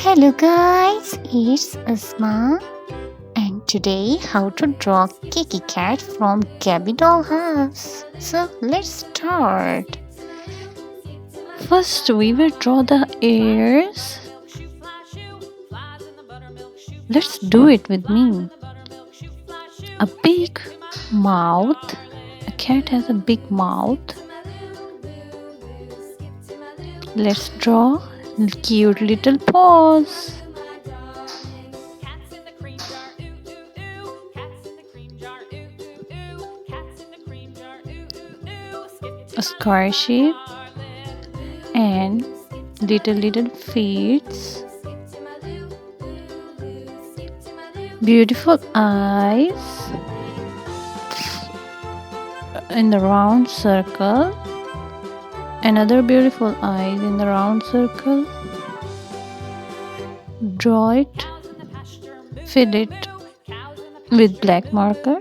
Hello guys, it's Asma, and today how to draw Cakey Cat from Gabby Dollhouse. So let's start. First we will draw the ears. Let's do it with me. A big mouth. A cat has a big mouth. Let's draw cute little paws. A square shape and little feet. Beautiful eyes in the round circle. Another beautiful eyes in the round circle. Draw it, fill it with black marker.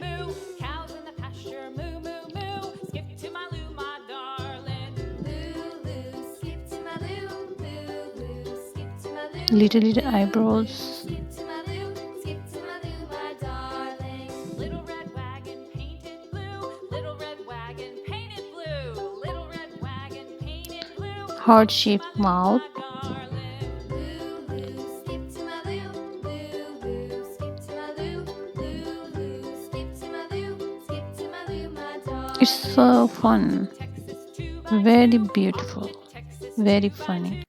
Little eyebrows. Heart-shaped mouth. It's so fun, very beautiful, very funny,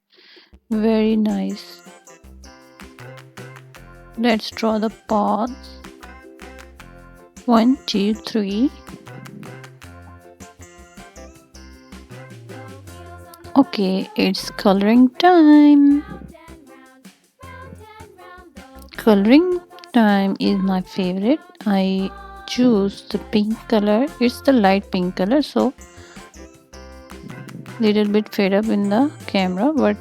very nice. Let's draw the paws. 1, 2, 3. Okay, it's coloring time. Coloring time is my favorite. I choose the pink color. It's the light pink color, so little bit fade up in the camera, but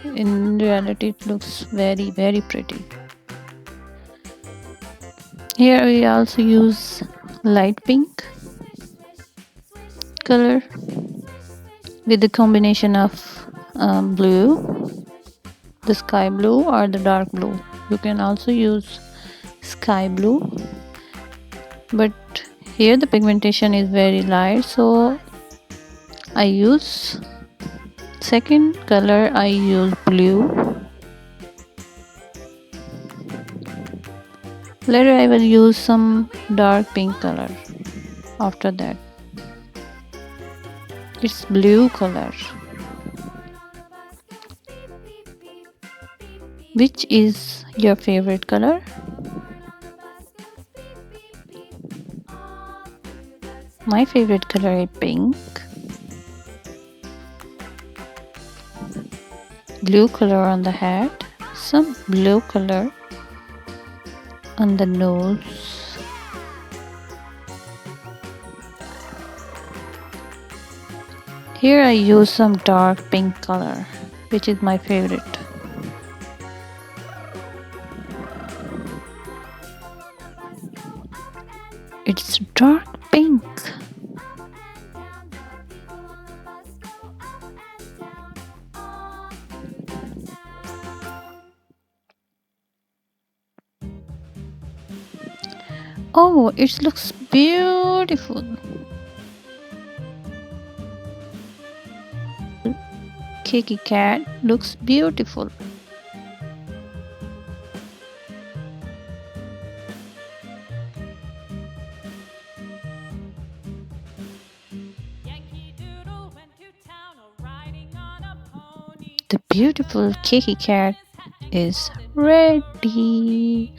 in reality it looks very pretty. Here we also use light pink color with the combination of blue, the sky blue or the dark blue. You can also use sky blue, but here the pigmentation is very light, so I use second color. I use blue. Later I will use some dark pink color after that. It's blue color. Which is your favorite color? My favorite color is pink. Blue color on the hat. Some blue color on the nose. Here I use some dark pink color, which is my favorite. It's dark pink. Oh, it looks beautiful. Cakey Cat looks beautiful. The beautiful Cakey Cat is ready.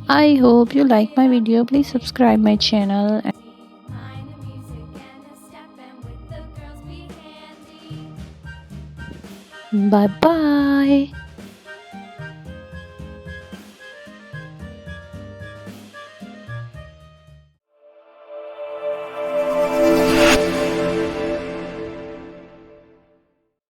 I hope you like my video. Please subscribe my channel. Bye bye.